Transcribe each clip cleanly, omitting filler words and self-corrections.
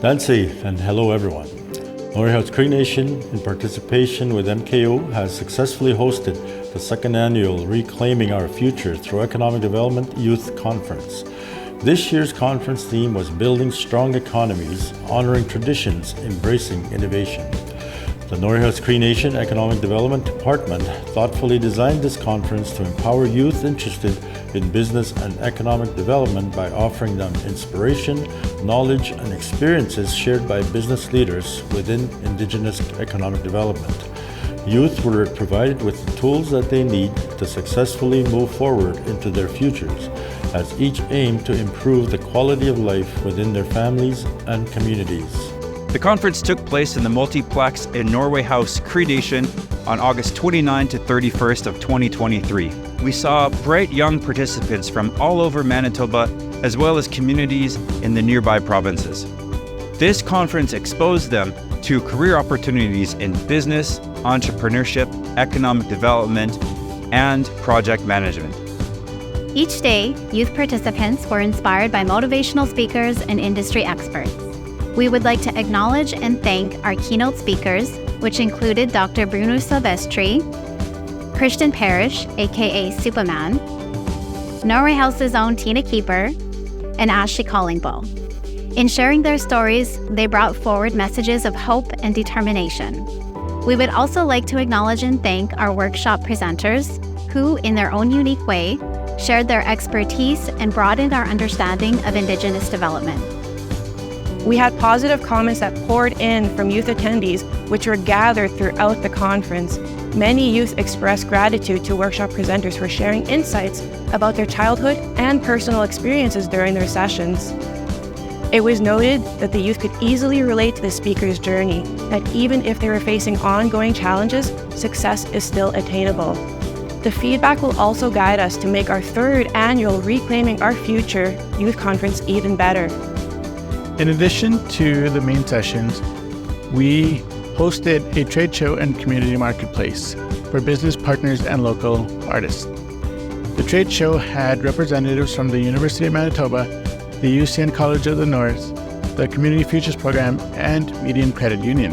Nancy, and hello everyone. Norway Cree Nation, in participation with MKO, has successfully hosted the second annual Reclaiming Our Future Through Economic Development Youth Conference. This year's conference theme was Building Strong Economies, Honoring Traditions, Embracing Innovation. The Norway Cree Nation Economic Development Department thoughtfully designed this conference to empower youth interested in business and economic development by offering them inspiration, knowledge, and experiences shared by business leaders within Indigenous economic development. Youth were provided with the tools that they need to successfully move forward into their futures, as each aim to improve the quality of life within their families and communities. The conference took place in the multiplex in Norway House, Cree Nation on August 29 to 31st of 2023. We saw bright young participants from all over Manitoba, as well as communities in the nearby provinces. This conference exposed them to career opportunities in business, entrepreneurship, economic development, and project management. Each day, youth participants were inspired by motivational speakers and industry experts. We would like to acknowledge and thank our keynote speakers, which included Dr. Bruno Silvestri, Christian Parrish, aka Superman, Norway House's own Tina Keeper, and Ashley Collingbull. In sharing their stories, they brought forward messages of hope and determination. We would also like to acknowledge and thank our workshop presenters, who, in their own unique way, shared their expertise and broadened our understanding of Indigenous development. We had positive comments that poured in from youth attendees, which were gathered throughout the conference. Many youth expressed gratitude to workshop presenters for sharing insights about their childhood and personal experiences during their sessions. It was noted that the youth could easily relate to the speaker's journey, that even if they were facing ongoing challenges, success is still attainable. The feedback will also guide us to make our third annual Reclaiming Our Future Youth Conference even better. In addition to the main sessions, we hosted a trade show and community marketplace for business partners and local artists. The trade show had representatives from the University of Manitoba, the UCN College of the North, the Community Futures Program, and Medium Credit Union.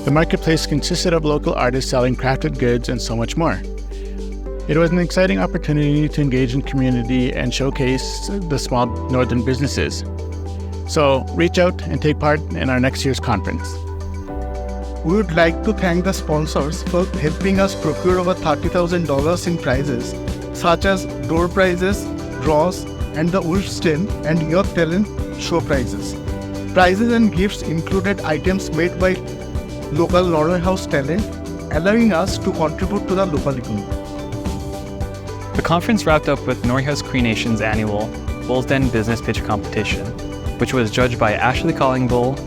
The marketplace consisted of local artists selling crafted goods and so much more. It was an exciting opportunity to engage in community and showcase the small northern businesses. So reach out and take part in our next year's conference. We would like to thank the sponsors for helping us procure over $30,000 in prizes, such as door prizes, draws, and the Wolfstein and Youth Talent Show prizes. Prizes and gifts included items made by local Norway House talent, allowing us to contribute to the local economy. The conference wrapped up with Norway House Cree Nation's annual Bulls Den Business Pitch Competition, which was judged by Ashley Collingbull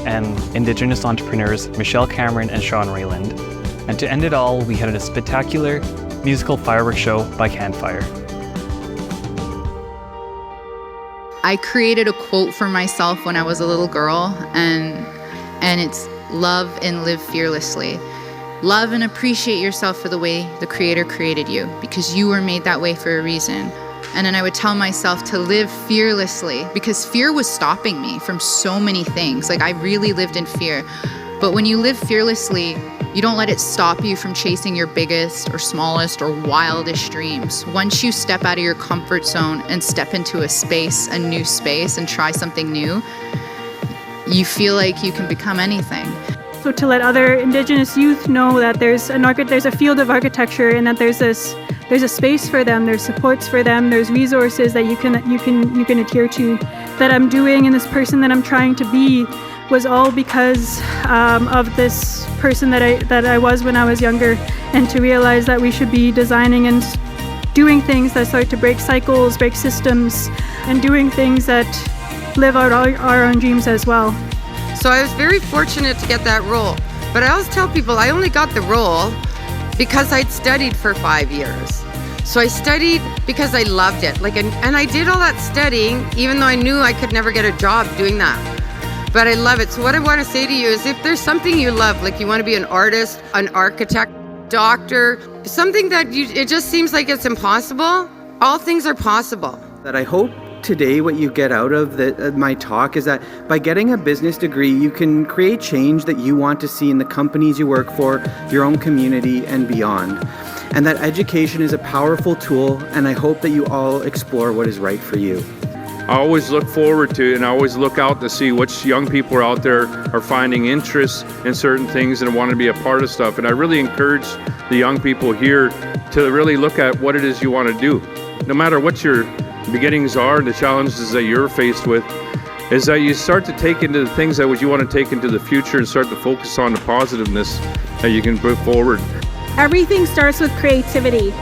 and Indigenous entrepreneurs Michelle Cameron and Sean Rayland. And to end it all, we had a spectacular musical fireworks show by Campfire. I created a quote for myself when I was a little girl, and it's love and live fearlessly. Love and appreciate yourself for the way the Creator created you, because you were made that way for a reason. And then I would tell myself to live fearlessly, because fear was stopping me from so many things. Like, I really lived in fear. But when you live fearlessly, you don't let it stop you from chasing your biggest or smallest or wildest dreams. Once you step out of your comfort zone and step into a new space, and try something new, you feel like you can become anything. So to let other Indigenous youth know that there's a field of architecture, and that there's a space for them, there's supports for them, there's resources that you can adhere to, that I'm doing, and this person that I'm trying to be was all because of this person that I was when I was younger, and to realize that we should be designing and doing things that start to break cycles, break systems, and doing things that live out our own dreams as well. So I was very fortunate to get that role. But I always tell people I only got the role because I'd studied for 5 years. So I studied because I loved it. And I did all that studying, even though I knew I could never get a job doing that. But I love it. So what I want to say to you is, if there's something you love, like you want to be an artist, an architect, doctor, something that it just seems like it's impossible, all things are possible. That I hope today what you get out of my talk is that by getting a business degree, you can create change that you want to see in the companies you work for, your own community, and beyond. And that education is a powerful tool, and I hope that you all explore what is right for you. I always look forward to, and I always look out to see which young people out there are finding interest in certain things and want to be a part of stuff. And I really encourage the young people here to really look at what it is you want to do. No matter what your beginnings are, the challenges that you're faced with, is that you start to take into the things that you want to take into the future and start to focus on the positiveness that you can put forward. Everything starts with creativity.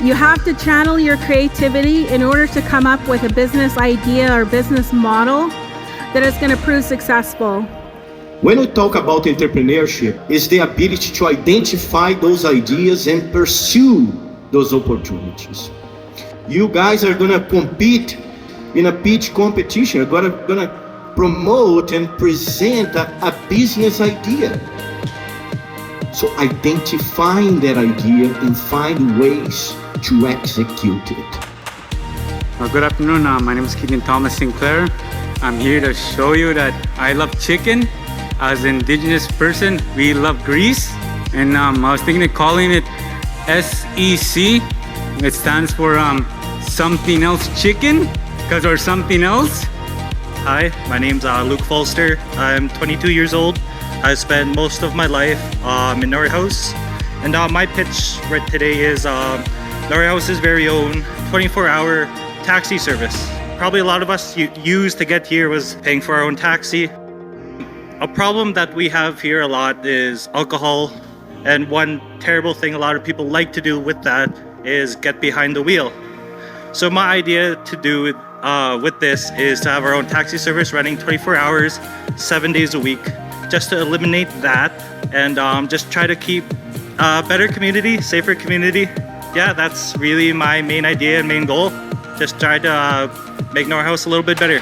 You have to channel your creativity in order to come up with a business idea or business model that is going to prove successful. When we talk about entrepreneurship, it's the ability to identify those ideas and pursue those opportunities. You guys are going to compete in a pitch competition. You're going to promote and present a business idea. So identifying that idea and find ways to execute it. Good afternoon, my name is Keaton Thomas Sinclair. I'm here to show you that I love chicken. As an indigenous person, we love grease. And I was thinking of calling it SEC. It stands for something else chicken, because we're something else. Hi, my name's Luke Falster. I'm 22 years old. I spent most of my life in Norway House. And my pitch right today is Norway House's very own 24-hour taxi service. Probably a lot of us used to get here was paying for our own taxi. A problem that we have here a lot is alcohol. And one terrible thing a lot of people like to do with that is get behind the wheel. So my idea to do with this is to have our own taxi service running 24 hours, 7 days a week, just to eliminate that and just try to keep a better community, safer community. Yeah, that's really my main idea and main goal. Just try to make Norway House a little bit better.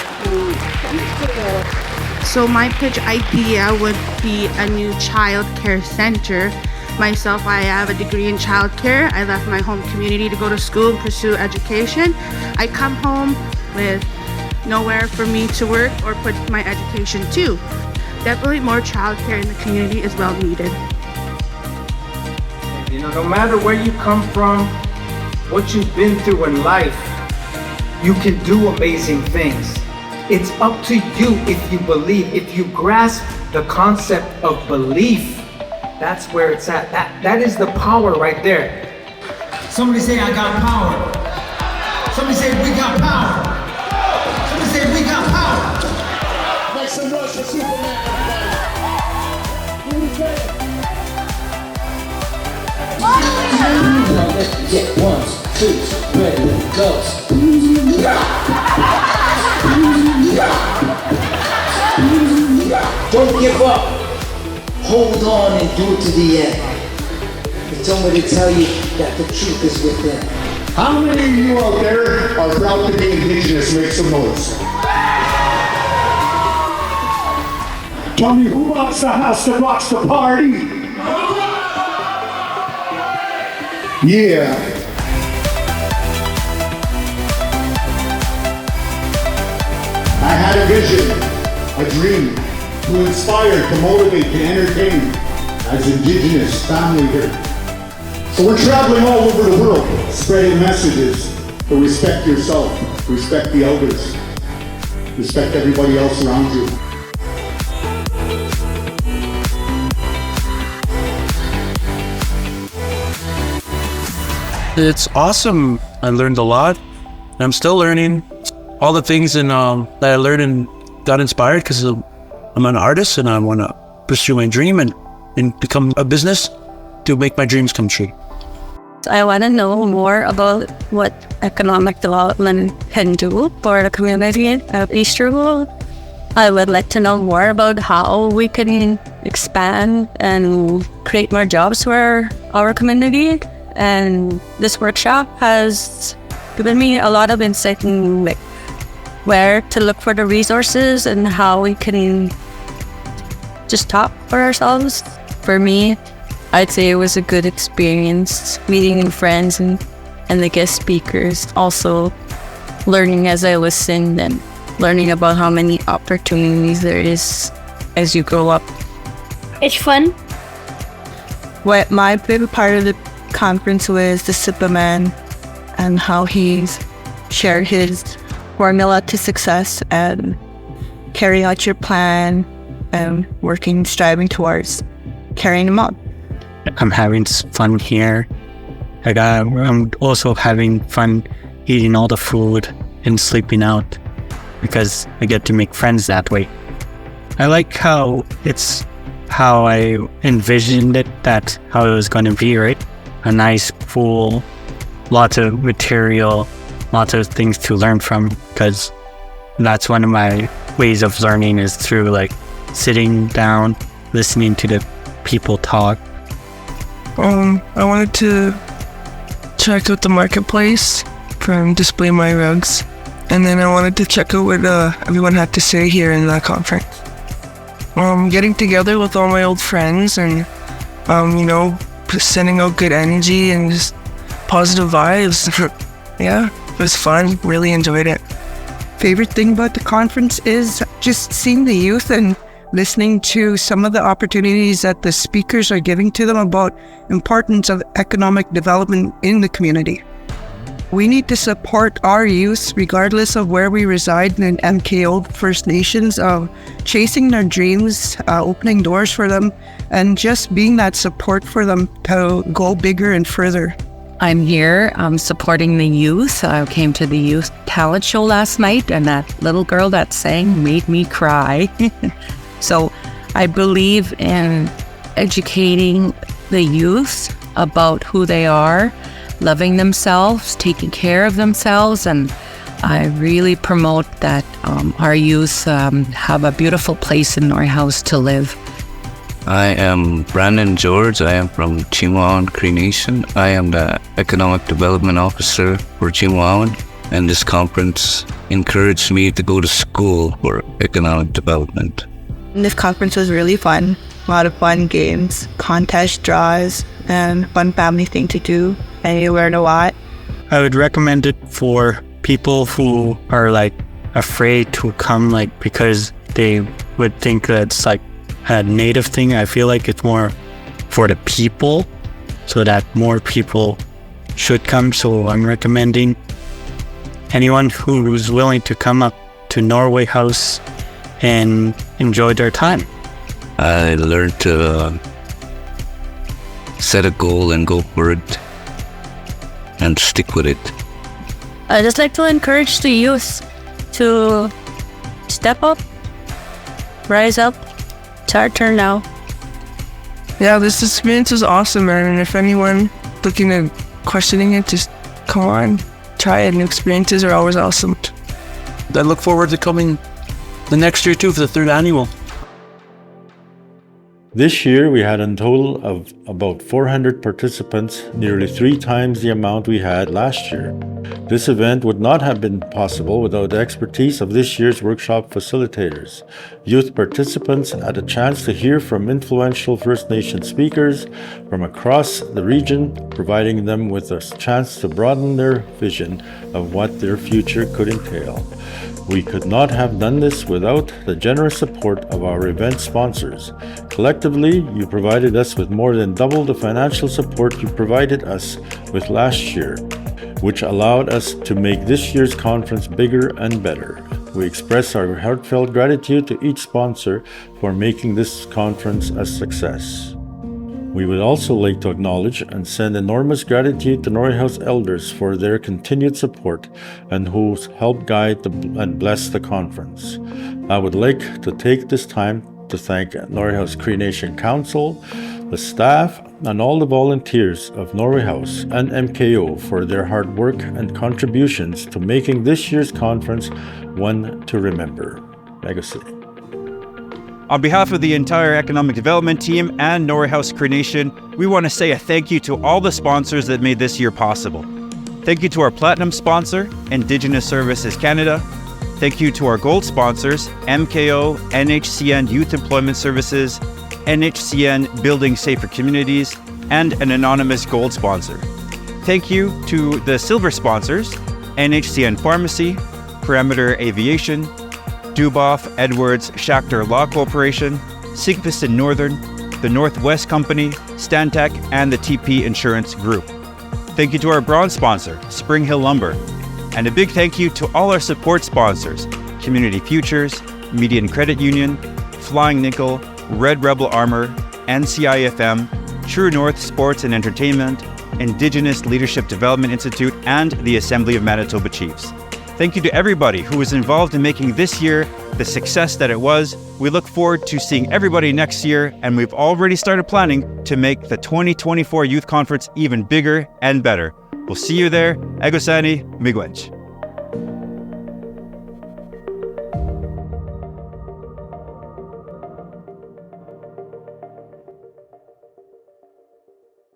So my pitch idea would be a new child care center. Myself, I have a degree in child care. I left my home community to go to school and pursue education. I come home with nowhere for me to work or put my education to. Definitely more child care in the community is well needed. You know, no matter where you come from, what you've been through in life, you can do amazing things. It's up to you if you believe, if you grasp the concept of belief. That's where it's at. That is the power right there. Somebody say, I got power. Somebody say, we got power. Somebody say, we got power. Make some noise for Superman, everybody. Get 1, 2, ready, go. Don't give up. Hold on and do it to the end. It's only to tell you that the truth is within. How many of you out there are proud to be indigenous? Make some noise. Tell me who rocks the house that rocks the party? Yeah. I had a vision, a dream, to inspire, to motivate, to entertain as indigenous family here. So we're traveling all over the world, spreading messages to respect yourself, respect the elders, respect everybody else around you. It's awesome. I learned a lot. I'm still learning all the things that I learned and got inspired because I'm an artist and I want to pursue my dream and become a business to make my dreams come true. I want to know more about what economic development can do for the community of Easterwood. I would like to know more about how we can expand and create more jobs for our community. And this workshop has given me a lot of insight in where to look for the resources and how we can just talk for ourselves. For me, I'd say it was a good experience meeting new friends and the guest speakers. Also, learning as I listened and learning about how many opportunities there is as you grow up. It's fun. What my favorite part of the conference was the Superman and how he's shared his formula to success and carrying out your plan and striving towards carrying them out. I'm having fun here. I'm also having fun eating all the food and sleeping out because I get to make friends that way. I like how it's how I envisioned it, that how it was going to be, right? A nice, full, lots of material, lots of things to learn from, because that's one of my ways of learning is through like sitting down, listening to the people talk. I wanted to check out the marketplace from Display My Rugs, and then I wanted to check out what everyone had to say here in the conference. Getting together with all my old friends and, sending out good energy and just positive vibes. Yeah, it was fun. Really enjoyed it. Favorite thing about the conference is just seeing the youth and listening to some of the opportunities that the speakers are giving to them about importance of economic development in the community. We need to support our youth regardless of where we reside in MKO First Nations, chasing their dreams, opening doors for them, and just being that support for them to go bigger and further. I'm here supporting the youth. I came to the youth talent show last night, and that little girl that sang made me cry. So I believe in educating the youth about who they are, loving themselves, taking care of themselves, and I really promote that our youth have a beautiful place in Norway to live. I am Brandon George. I am from Chihuahuan Cree Nation. I am the Economic Development Officer for Chihuahuan, and this conference encouraged me to go to school for economic development. This conference was really fun. A lot of fun games, contest draws, and fun family thing to do. And you learn a lot. I would recommend it for people who are like afraid to come, like because they would think that it's like a native thing. I feel like it's more for the people, so that more people should come. So I'm recommending anyone who is willing to come up to Norway House and enjoy their time. I learned to set a goal and go for it and stick with it. I just like to encourage the youth to step up, rise up. It's our turn now. Yeah, this experience is awesome, man. And if anyone looking at questioning it, just come on, try it. New experiences are always awesome. I look forward to coming the next year too for the 3rd annual. This year, we had a total of about 400 participants, nearly 3 times the amount we had last year. This event would not have been possible without the expertise of this year's workshop facilitators. Youth participants had a chance to hear from influential First Nation speakers from across the region, providing them with a chance to broaden their vision of what their future could entail. We could not have done this without the generous support of our event sponsors. Collectively, you provided us with more than double the financial support you provided us with last year, which allowed us to make this year's conference bigger and better. We express our heartfelt gratitude to each sponsor for making this conference a success. We would also like to acknowledge and send enormous gratitude to Norway House elders for their continued support and who helped guide and bless the conference. I would like to take this time to thank Norway House Cree Nation Council, the staff, and all the volunteers of Norway House and MKO for their hard work and contributions to making this year's conference one to remember. Legacy. On behalf of the entire Economic Development team and Norway House Cree Nation, we want to say a thank you to all the sponsors that made this year possible. Thank you to our Platinum sponsor, Indigenous Services Canada. Thank you to our Gold sponsors, MKO, NHCN Youth Employment Services, NHCN Building Safer Communities, and an anonymous Gold sponsor. Thank you to the Silver sponsors, NHCN Pharmacy, Perimeter Aviation, Duboff, Edwards, Schachter Law Corporation, Sigfusson Northern, the Northwest Company, Stantec, and the TP Insurance Group. Thank you to our bronze sponsor, Spring Hill Lumber. And a big thank you to all our support sponsors, Community Futures, Median Credit Union, Flying Nickel, Red Rebel Armor, NCIFM, True North Sports and Entertainment, Indigenous Leadership Development Institute, and the Assembly of Manitoba Chiefs. Thank you to everybody who was involved in making this year the success that it was. We look forward to seeing everybody next year, and we've already started planning to make the 2024 Youth Conference even bigger and better. We'll see you there. Egosani, Miigwech.